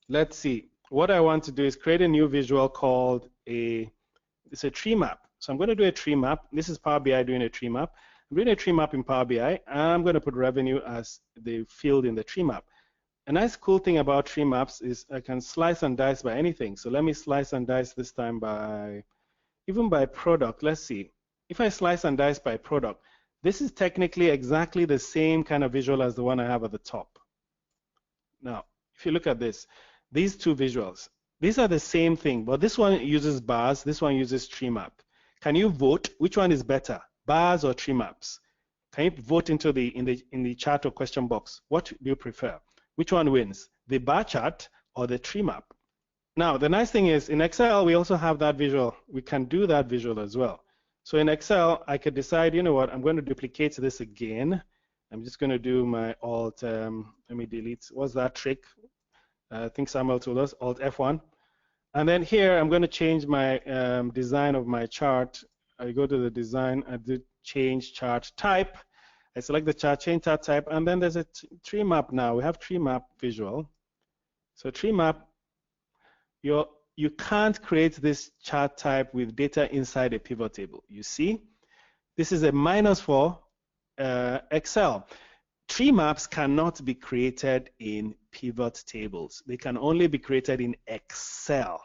Speaker 1: let's see. What I want to do is create a new visual called it's a tree map. So I'm going to do a tree map. This is Power BI doing a tree map. I'm doing a tree map in Power BI, and I'm going to put revenue as the field in the tree map. A nice cool thing about tree maps is I can slice and dice by anything. So let me slice and dice this time even by product. Let's see. If I slice and dice by product, this is technically exactly the same kind of visual as the one I have at the top. Now, if you look at this, these two visuals, these are the same thing, but this one uses bars, this one uses tree map. Can you vote? Which one is better, bars or tree maps? Can you vote in the chat or question box? What do you prefer? Which one wins, the bar chart or the tree map? Now, the nice thing is in Excel, we also have that visual. We can do that visual as well. So in Excel, I could decide, you know what, I'm going to duplicate this again. I'm just going to do my Alt, let me delete, what's that trick? I think Samuel told us, Alt F1. And then here, I'm going to change my design of my chart. I go to the design, I do change chart type. I select the chart, change chart type, and then there's a tree map now. We have tree map visual. So tree map, you can't create this chart type with data inside a pivot table. You see, this is a minus for Excel. Tree maps cannot be created in pivot tables. They can only be created in Excel.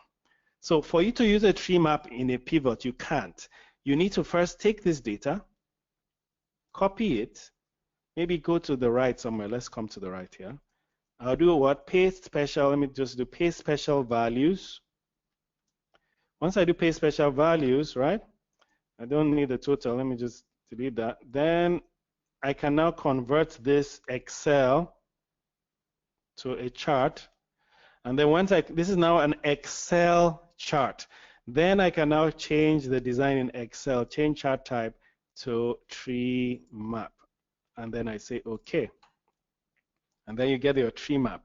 Speaker 1: So for you to use a tree map in a pivot, you can't. You need to first take this data, copy it, maybe go to the right somewhere. Let's come to the right here. I'll do what? Paste special. Let me just do paste special values. Once I do paste special values, right? I don't need the total. Let me just delete that. Then I can now convert this Excel to a chart. And then once this is now an Excel chart. Then I can now change the design in Excel, change chart type to tree map. And then I say OK. And then you get your tree map.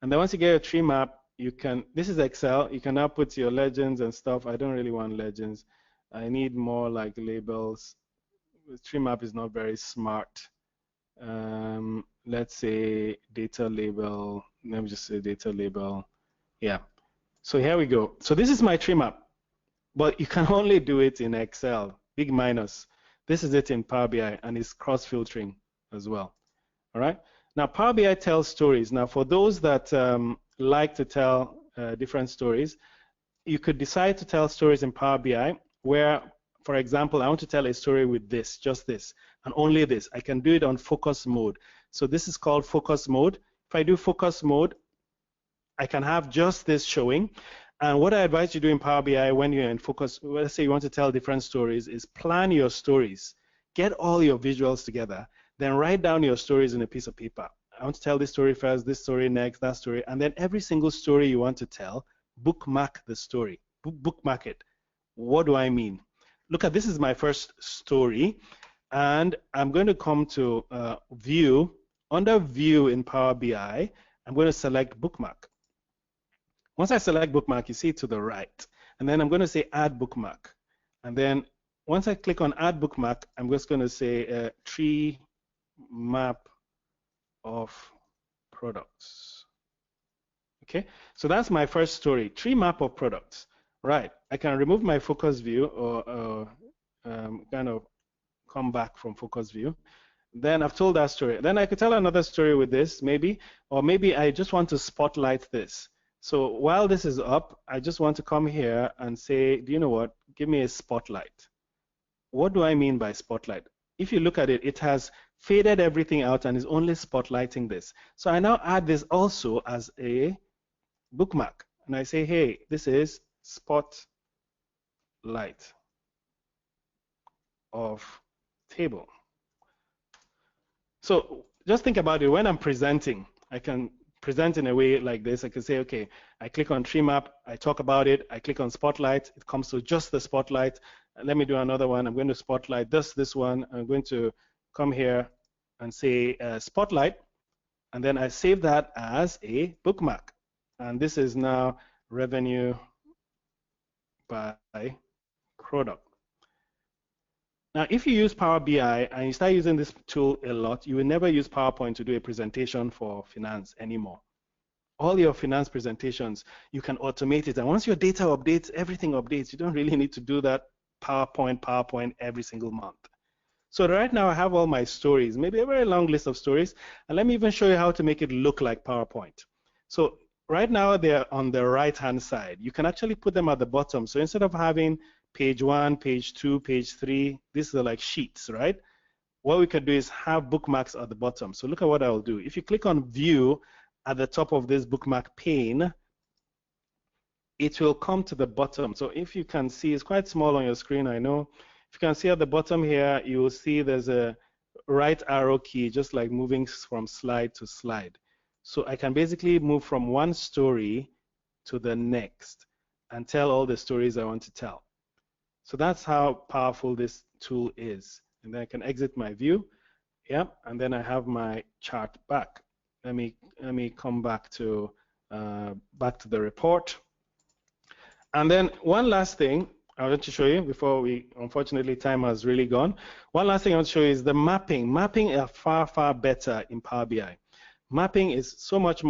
Speaker 1: And then once you get your tree map, you can, this is Excel, you can now put your legends and stuff. I don't really want legends. I need more like labels. The tree map is not very smart. Let's say data label. Let me just say data label. Yeah. So here we go. So this is my tree map. But you can only do it in Excel, big minus. This is it in Power BI, and it's cross-filtering as well. All right. Now, Power BI tells stories. Now, for those that like to tell different stories, you could decide to tell stories in Power BI where, for example, I want to tell a story with this, just this, and only this. I can do it on focus mode. So this is called focus mode. If I do focus mode, I can have just this showing. And what I advise you do in Power BI when you're in focus, let's say you want to tell different stories, is plan your stories. Get all your visuals together. Then write down your stories in a piece of paper. I want to tell this story first, this story next, that story. And then every single story you want to tell, bookmark the story. Bookmark it. What do I mean? Look at, this is my first story. And I'm going to come to view, Under View in Power BI, I'm going to select Bookmark. Once I select Bookmark, you see it to the right. And then I'm going to say Add Bookmark. And then once I click on Add Bookmark, I'm just going to say Tree Map of Products. Okay, so that's my first story, Tree Map of Products. Right, I can remove my focus view or kind of come back from focus view. Then I've told that story. Then I could tell another story with this, maybe, or maybe I just want to spotlight this. So while this is up, I just want to come here and say, do you know what? Give me a spotlight. What do I mean by spotlight? If you look at it, it has faded everything out and is only spotlighting this. So I now add this also as a bookmark. And I say, hey, this is spotlight of table. So just think about it. When I'm presenting, I can present in a way like this. I can say, okay, I click on Tree Map, I talk about it, I click on Spotlight, it comes to just the Spotlight. Let me do another one. I'm going to spotlight this one. I'm going to come here and say Spotlight, and then I save that as a bookmark. And this is now revenue by product. Now, if you use Power BI and you start using this tool a lot, you will never use PowerPoint to do a presentation for finance anymore. All your finance presentations, you can automate it. And once your data updates, everything updates. You don't really need to do that PowerPoint every single month. So right now I have all my stories, maybe a very long list of stories. And let me even show you how to make it look like PowerPoint. So right now they're on the right-hand side. You can actually put them at the bottom. So instead of having page 1, page 2, page 3, these are like sheets, right? What we could do is have bookmarks at the bottom. So look at what I'll do. If you click on View at the top of this bookmark pane, it will come to the bottom. So if you can see, it's quite small on your screen, I know. If you can see at the bottom here, you will see there's a right arrow key, just like moving from slide to slide. So I can basically move from one story to the next and tell all the stories I want to tell. So that's how powerful this tool is. And then I can exit my view, yeah, and then I have my chart back. Let me come back to the report. And then one last thing I want to show you before we, unfortunately, time has really gone. One last thing I want to show you is the mapping. Mapping are far better in Power BI. Mapping is so much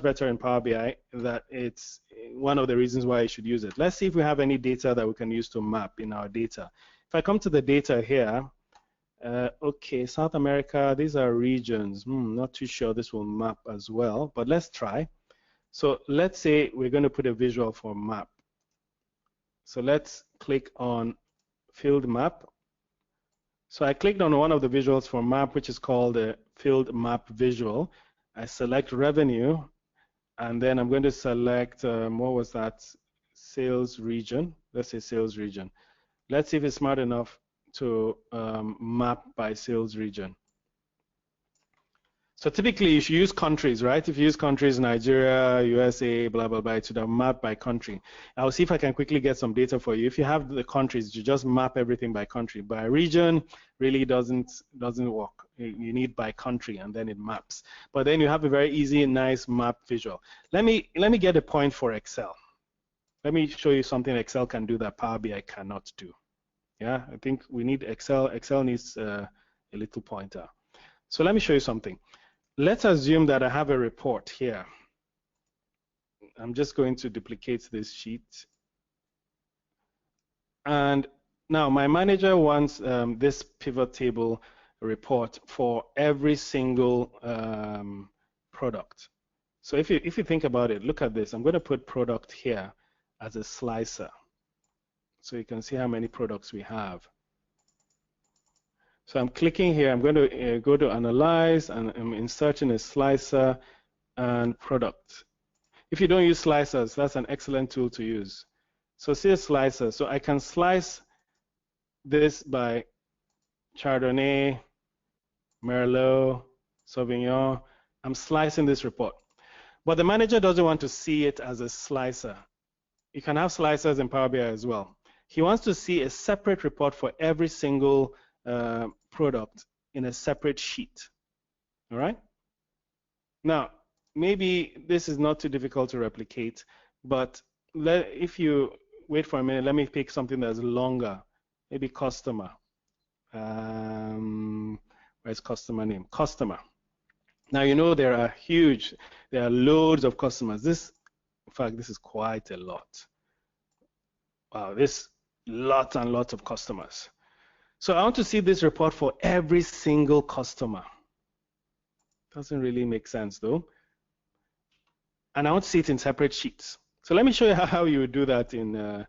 Speaker 1: better in Power BI that it's one of the reasons why you should use it. Let's see if we have any data that we can use to map in our data. If I come to the data here, okay, South America, these are regions. Not too sure this will map as well, but let's try. So let's say we're going to put a visual for map. So let's click on Field Map. So I clicked on one of the visuals for map, which is called a Field Map Visual. I select Revenue, and then I'm going to select, what was that, Sales Region. Let's say Sales Region. Let's see if it's smart enough to map by sales region. So typically you should use countries, right? If you use countries, Nigeria, USA, blah, blah, blah, it should have mapped by country. I'll see if I can quickly get some data for you. If you have the countries, you just map everything by country. By region, really doesn't work. You need by country, and then it maps. But then you have a very easy and nice map visual. Let me get a point for Excel. Let me show you something Excel can do that Power BI cannot do. Yeah, I think we need Excel. Excel needs a little pointer. So let me show you something. Let's assume that I have a report here. I'm just going to duplicate this sheet. And now my manager wants this pivot table report for every single product. So if you think about it, look at this. I'm going to put product here as a slicer. So you can see how many products we have. So I'm clicking here. I'm going to go to Analyze, and I'm inserting a slicer and product. If you don't use slicers, that's an excellent tool to use. So see a slicer. So I can slice this by Chardonnay, Merlot, Sauvignon. I'm slicing this report. But the manager doesn't want to see it as a slicer. You can have slicers in Power BI as well. He wants to see a separate report for every single product in a separate sheet. All right. Now, maybe this is not too difficult to replicate, but if you wait for a minute, let me pick something that's longer. Maybe customer. Where's customer name? Customer. Now, you know there are loads of customers. In fact, this is quite a lot. Wow, this lots and lots of customers. So I want to see this report for every single customer. Doesn't really make sense though. And I want to see it in separate sheets. So let me show you how you would do that in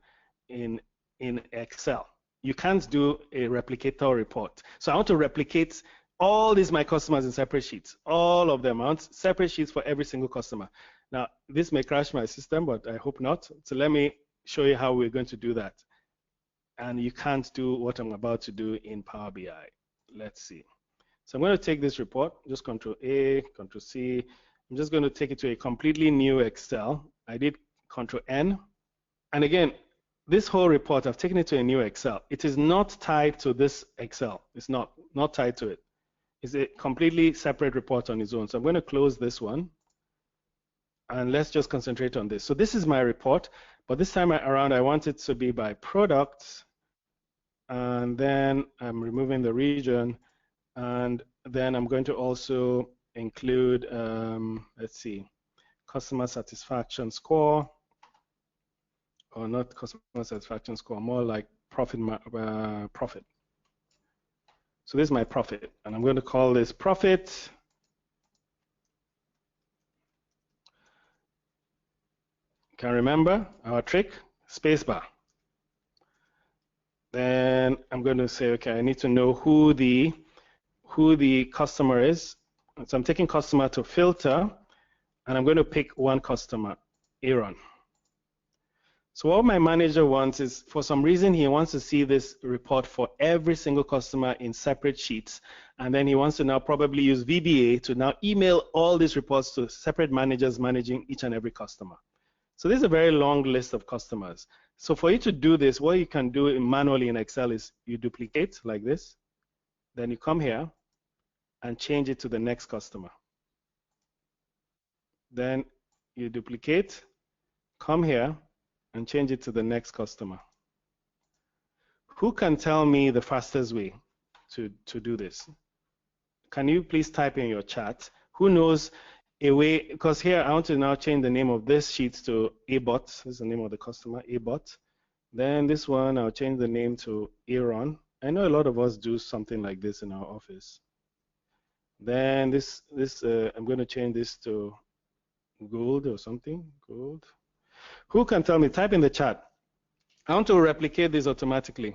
Speaker 1: Excel. You can't do a replicator report. So I want to replicate all these my customers in separate sheets, all of them. I want separate sheets for every single customer. Now, this may crash my system, but I hope not. So let me show you how we're going to do that. And you can't do what I'm about to do in Power BI. Let's see. So I'm going to take this report, just Control A, Control C. I'm just going to take it to a completely new Excel. I did Control N. And again, this whole report, I've taken it to a new Excel. It is not tied to this Excel. It's not tied to it. It's a completely separate report on its own. So I'm going to close this one. And let's just concentrate on this. So this is my report. But this time around, I want it to be by product. And then I'm removing the region. And then I'm going to also include, let's see, customer satisfaction score. Or not customer satisfaction score, more like profit. So this is my profit, and I'm going to call this profit. Can remember our trick, spacebar. Then I'm going to say, okay, I need to know who the customer is. So I'm taking customer to filter, and I'm going to pick one customer, Aaron. So what my manager wants is, for some reason, he wants to see this report for every single customer in separate sheets. And then he wants to now probably use VBA to now email all these reports to separate managers managing each and every customer. So this is a very long list of customers. So for you to do this, what you can do manually in Excel is you duplicate like this. Then you come here and change it to the next customer. Then you duplicate, come here, and change it to the next customer. Who can tell me the fastest way to do this? Can you please type in your chat? Who knows a way? Because here I want to now change the name of this sheet to ABOT. This is the name of the customer, ABOT. Then this one, I'll change the name to Aaron. I know a lot of us do something like this in our office. Then I'm going to change this to gold or something, gold. Who can tell me? Type in the chat. I want to replicate this automatically.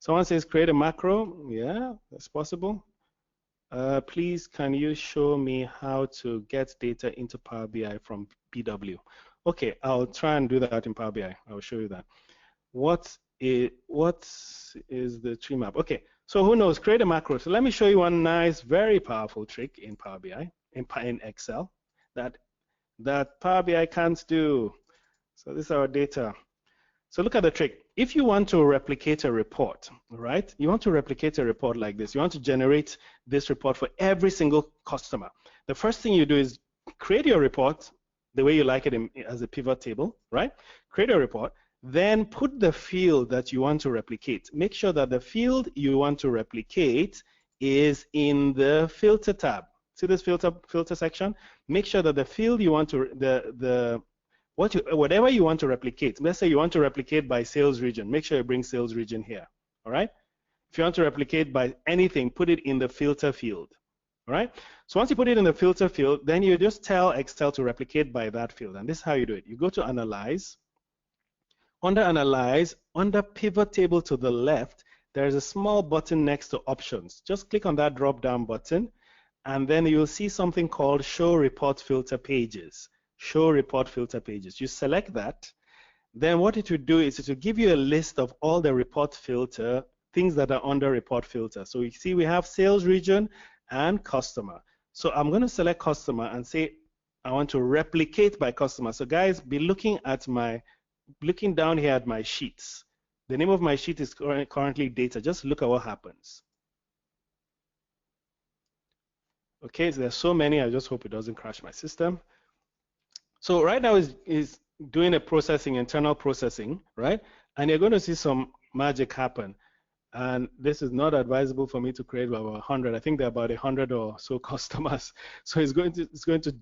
Speaker 1: Someone says create a macro. Yeah, that's possible. Please, can you show me how to get data into Power BI from PW? Okay, I'll try and do that in Power BI. I'll show you that. What is the tree map? Okay, so who knows? Create a macro. So let me show you one nice, very powerful trick in Power BI, in Excel, that Power BI can't do. So this is our data. So look at the trick. If you want to replicate a report, right? You want to replicate a report like this. You want to generate this report for every single customer. The first thing you do is create your report the way you like it as a pivot table, right? Create a report. Then put the field that you want to replicate. Make sure that the field you want to replicate is in the filter tab. See this filter section? Make sure that the field you want to whatever you want to replicate. Let's say you want to replicate by sales region. Make sure you bring sales region here. All right. If you want to replicate by anything, put it in the filter field. All right. So once you put it in the filter field, then you just tell Excel to replicate by that field. And this is how you do it. You go to Analyze. Under Analyze, under Pivot Table to the left, there is a small button next to Options. Just click on that drop-down button, and then you'll see something called Show Report Filter Pages. Show Report Filter Pages. You select that. Then what it will do is it will give you a list of all the report filter, things that are under report filter. So you see we have sales region and customer. So I'm going to select customer and say I want to replicate by customer. So guys, be looking down here at my sheets. The name of my sheet is currently data. Just look at what happens. Okay, so there's so many. I just hope it doesn't crash my system. So right now is doing a processing, internal processing, right? And you're going to see some magic happen. And this is not advisable for me to create about 100. I think there are about 100 or so customers. So it's going to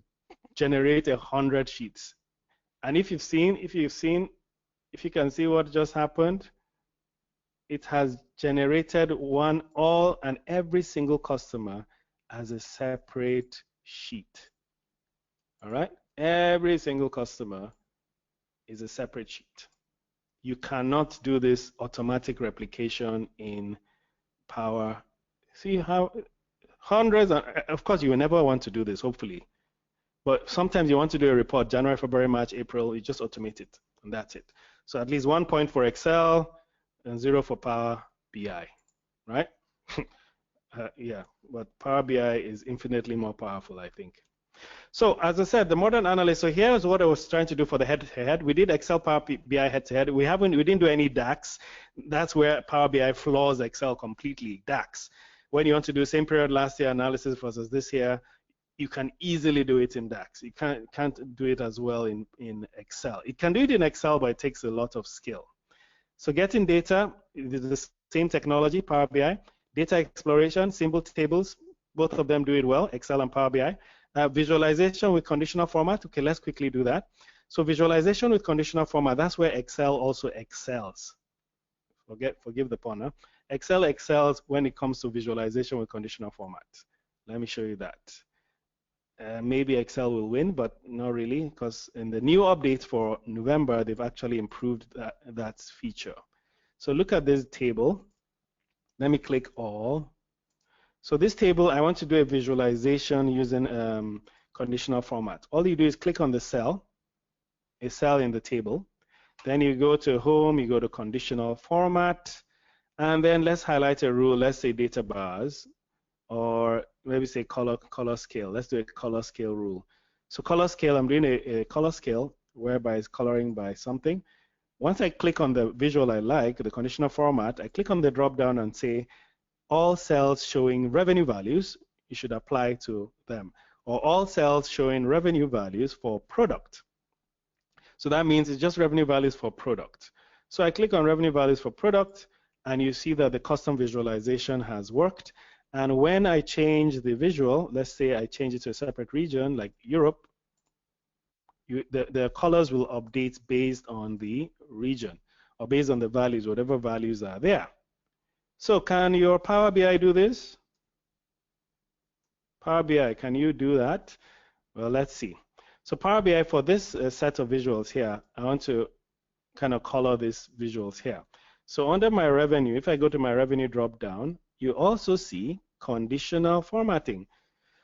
Speaker 1: generate 100 sheets. And if you can see what just happened, it has generated all and every single customer as a separate sheet. All right? Every single customer is a separate sheet. You cannot do this automatic replication in Power. See how hundreds, of course, you will never want to do this, hopefully. But sometimes you want to do a report, January, February, March, April, you just automate it, and that's it. So at least 1 point for Excel and 0 for Power BI, right? Yeah, but Power BI is infinitely more powerful, I think. So as I said, the modern analyst, so here's what I was trying to do for the head-to-head. We did Excel Power BI head-to-head. We didn't do any DAX. That's where Power BI flaws Excel completely, DAX. When you want to do same period last year analysis versus this year, you can easily do it in DAX. You can't do it as well in Excel. It can do it in Excel, but it takes a lot of skill. So getting data is the same technology, Power BI. Data exploration, simple tables, both of them do it well, Excel and Power BI. Visualization with conditional format. Okay, let's quickly do that. So visualization with conditional format, that's where Excel also excels. Forgive the pun, huh? Excel excels when it comes to visualization with conditional format. Let me show you that. Maybe Excel will win, but not really, because in the new update for November, they've actually improved that feature. So look at this table. Let me click all. So this table, I want to do a visualization using conditional format. All you do is click on the cell, a cell in the table. Then you go to home, you go to conditional format, and then let's highlight a rule, let's say data bars, or maybe say color scale. Let's do a color scale rule. So color scale, I'm doing a color scale whereby it's coloring by something. Once I click on the visual I like, the conditional format, I click on the drop down and say all cells showing revenue values, you should apply to them. Or all cells showing revenue values for product. So that means it's just revenue values for product. So I click on revenue values for product, and you see that the custom visualization has worked. And when I change the visual, let's say I change it to a separate region like Europe, the colors will update based on the region or based on the values, whatever values are there. So can your Power BI do this? Power BI, can you do that? Well, let's see. So Power BI, for this set of visuals here, I want to kind of color these visuals here. So under my revenue, if I go to my revenue drop down, you also see conditional formatting.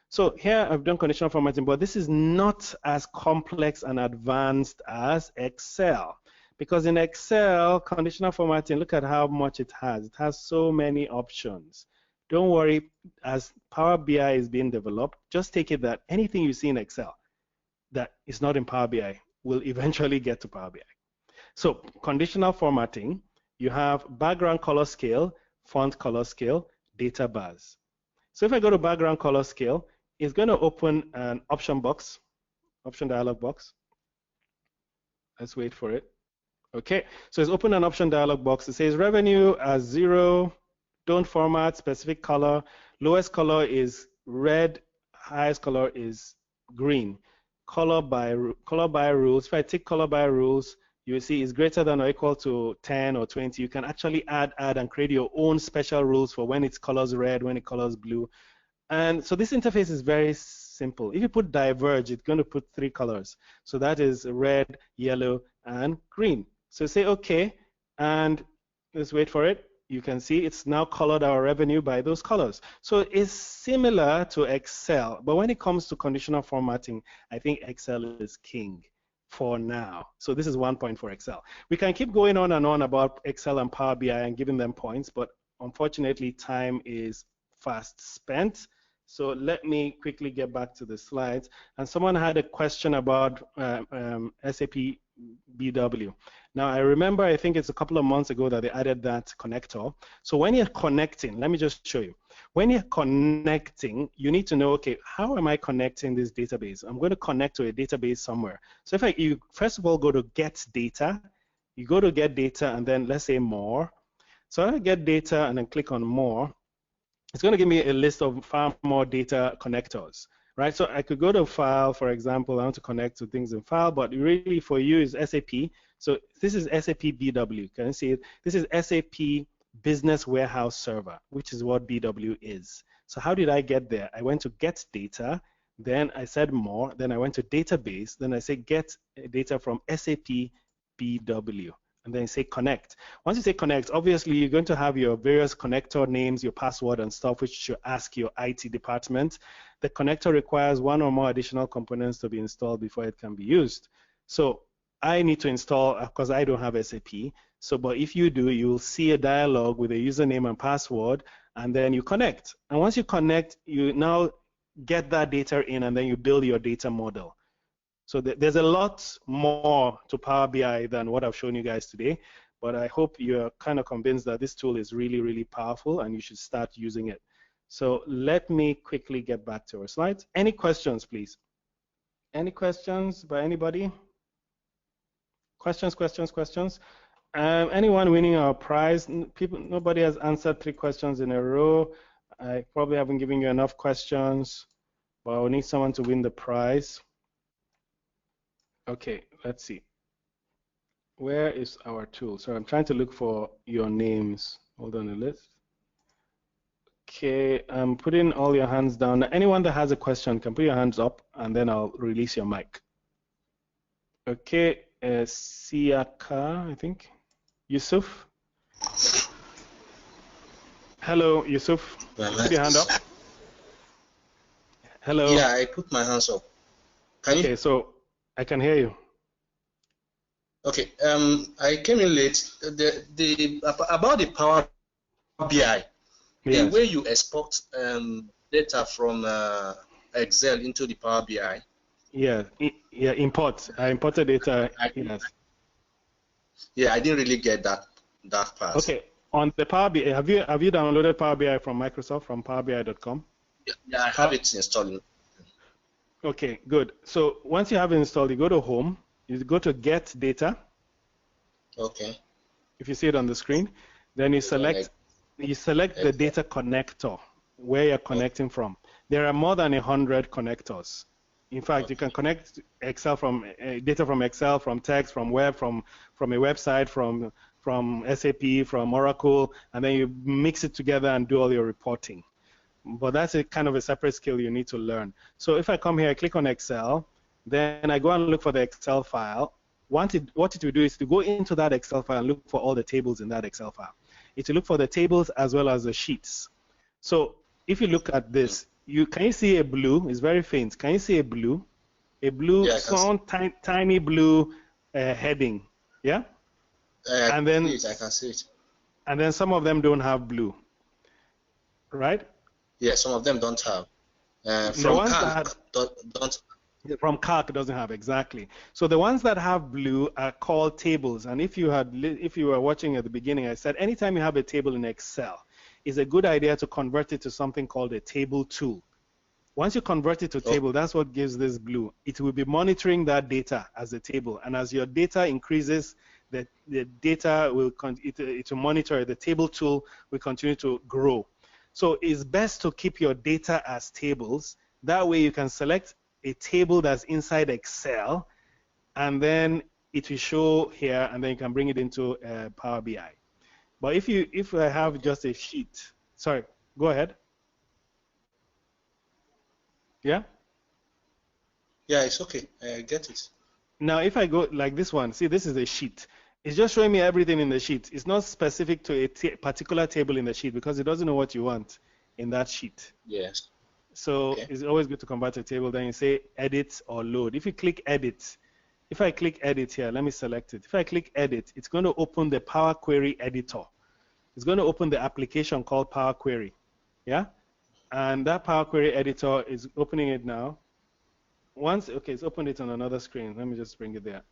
Speaker 1: So here I've done conditional formatting, but this is not as complex and advanced as Excel. Because in Excel, conditional formatting, look at how much it has. It has so many options. Don't worry, as Power BI is being developed, just take it that anything you see in Excel that is not in Power BI will eventually get to Power BI. So conditional formatting, you have background color scale, font color scale, data bars. So if I go to background color scale, it's going to open an option dialog box. Let's wait for it. Okay, so it's opened an option dialog box. It says revenue as 0, don't format, specific color. Lowest color is red, highest color is green. Color by rules. If I take color by rules, you will see it's greater than or equal to 10 or 20. You can actually add and create your own special rules for when it's colors red, when it colors blue. And so this interface is very simple. If you put diverge, it's going to put 3 colors. So that is red, yellow, and green. So say OK, and let's wait for it. You can see it's now colored our revenue by those colors. So it's similar to Excel, but when it comes to conditional formatting, I think Excel is king for now. So this is 1 point for Excel. We can keep going on and on about Excel and Power BI and giving them points, but unfortunately time is fast spent. So let me quickly get back to the slides. And someone had a question about SAP BW. Now, I remember, I think it's a couple of months ago that they added that connector. So when you're connecting, let me just show you. When you're connecting, you need to know, okay, how am I connecting this database? I'm going to connect to a database somewhere. So if you first of all go to get data, you go to get data and then let's say more. So I get data and then click on more. It's going to give me a list of far more data connectors, right? So I could go to file, for example, I want to connect to things in file, but really for you is SAP. So this is SAP BW. Can you see it? This is SAP Business Warehouse Server, which is what BW is. So how did I get there? I went to get data, then I said more, then I went to database, then I say get data from SAP BW, and then say connect. Once you say connect, obviously you're going to have your various connector names, your password and stuff, which you ask your IT department. The connector requires one or more additional components to be installed before it can be used. So I need to install, because I don't have SAP. So, but if you do, you'll see a dialog with a username and password, and then you connect. And once you connect, you now get that data in, and then you build your data model. So there's a lot more to Power BI than what I've shown you guys today, but I hope you're kind of convinced that this tool is really, really powerful and you should start using it. So let me quickly get back to our slides. Any questions, please? Any questions by anybody? Questions, questions, questions? Anyone winning our prize? Nobody has answered 3 questions in a row. I probably haven't given you enough questions, but I'll need someone to win the prize. Okay, let's see. Where is our tool? So I'm trying to look for your names. Hold on a list. Okay, I'm putting all your hands down. Anyone that has a question can put your hands up, and then I'll release your mic. Okay, Siaka, I think. Yusuf. Hello, Yusuf. Put your hand up. Hello.
Speaker 3: Yeah, I put my hands up.
Speaker 1: Okay, so I can hear you.
Speaker 3: Okay, I came in late. About the Power BI, the way you export data from Excel into the Power BI.
Speaker 1: Yeah, import. I imported data. Yes.
Speaker 3: Yeah, I didn't really get that part.
Speaker 1: Okay, on the Power BI, have you downloaded Power BI from Microsoft, from powerbi.com?
Speaker 3: Yeah, I have it installed.
Speaker 1: Okay, good. So once you have it installed, you go to Home, you go to Get Data.
Speaker 3: Okay.
Speaker 1: If you see it on the screen, then you select the data connector where you're connecting from. There are more than 100 connectors. In fact, you can connect Excel from data from Excel, from text, from web, from a website, from SAP, from Oracle, and then you mix it together and do all your reporting. But that's a kind of a separate skill you need to learn. So if I come here, I click on Excel, then I go and look for the Excel file. What it will do is to go into that Excel file and look for all the tables in that Excel file. It will look for the tables as well as the sheets. So if you look at this, can you see a blue? It's very faint. Can you see a blue? A blue, tiny blue heading. Yeah?
Speaker 3: And then I can see it.
Speaker 1: And then some of them don't have blue. Right?
Speaker 3: Yeah, some of them don't have.
Speaker 1: From Calc doesn't have, exactly. So the ones that have blue are called tables. And if you were watching at the beginning, I said anytime you have a table in Excel, it's a good idea to convert it to something called a table tool. Once you convert it to table, that's what gives this blue. It will be monitoring that data as a table. And as your data increases, the data will monitor, the table tool will continue to grow. So it's best to keep your data as tables. That way you can select a table that's inside Excel, and then it will show here, and then you can bring it into Power BI. But if I have just a sheet, sorry, go ahead. Yeah?
Speaker 3: Yeah, it's okay. I get it.
Speaker 1: Now, if I go like this one, see, this is a sheet. It's just showing me everything in the sheet. It's not specific to a particular table in the sheet because it doesn't know what you want in that sheet.
Speaker 3: Yes.
Speaker 1: So it's always good to convert a table. Then you say edit or load. If you click edit, if I click edit here, let me select it. If I click edit, it's going to open the Power Query editor. It's going to open the application called Power Query. Yeah? And that Power Query editor is opening it now. It's opened it on another screen. Let me just bring it there.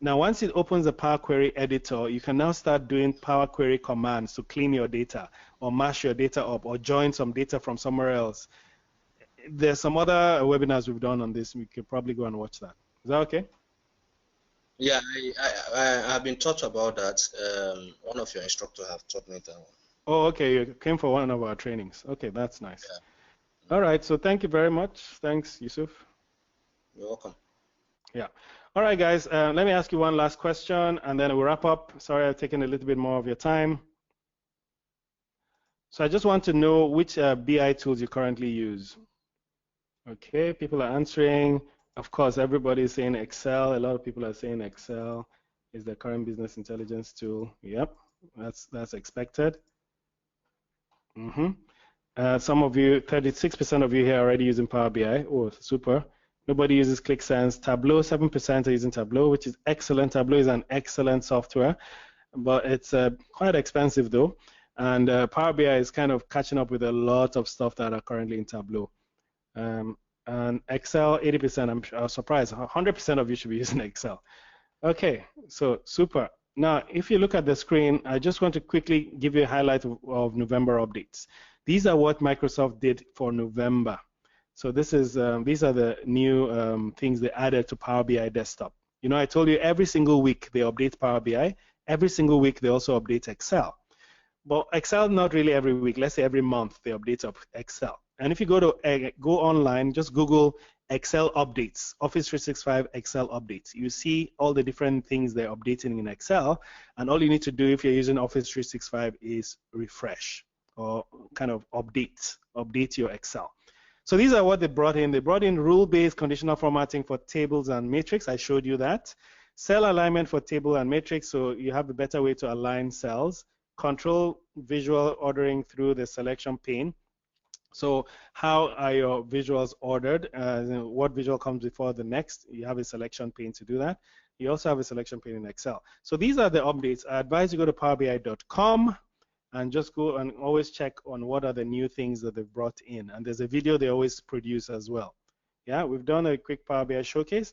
Speaker 1: Now, once it opens the Power Query editor, you can now start doing Power Query commands to clean your data or mash your data up or join some data from somewhere else. There's some other webinars we've done on this. We could probably go and watch that. Is that okay?
Speaker 3: Yeah, I have been taught about that. One of your instructors have taught me that one.
Speaker 1: Oh, okay. You came for one of our trainings. Okay, that's nice.
Speaker 3: Yeah.
Speaker 1: All right. So thank you very much. Thanks, Yusuf.
Speaker 3: You're welcome.
Speaker 1: Yeah. All right, guys. Let me ask you one last question, and then we'll wrap up. Sorry, I've taken a little bit more of your time. So I just want to know which BI tools you currently use. Okay, people are answering. Of course, everybody is saying Excel. A lot of people are saying Excel is the current business intelligence tool. Yep, that's expected. Some of you, 36% of you here are already using Power BI. Oh, super. Nobody uses ClickSense. Tableau, 7% are using Tableau, which is excellent. Tableau is an excellent software, but it's quite expensive though. And Power BI is kind of catching up with a lot of stuff that are currently in Tableau. And Excel, 80%, I'm surprised. 100% of you should be using Excel. Okay, so super. Now, if you look at the screen, I just want to quickly give you a highlight of November updates. These are what Microsoft did for November. So this is these are the new things they added to Power BI Desktop. You know, I told you every single week they update Power BI. Every single week they also update Excel. But Excel, not really every week. Let's say every month they update up Excel. And if you go to go online, just Google Excel updates, Office 365 Excel updates. You see all the different things they're updating in Excel, and all you need to do if you're using Office 365 is refresh or kind of update your Excel. So these are what they brought in. They brought in rule-based conditional formatting for tables and matrix. I showed you that. Cell alignment for table and matrix, so you have a better way to align cells. Control visual ordering through the selection pane. So how are your visuals ordered? What visual comes before the next? You have a selection pane to do that. You also have a selection pane in Excel. So these are the updates. I advise you go to powerbi.com and just go and always check on what are the new things that they've brought in. And there's a video they always produce as well. Yeah, we've done a quick Power BI showcase.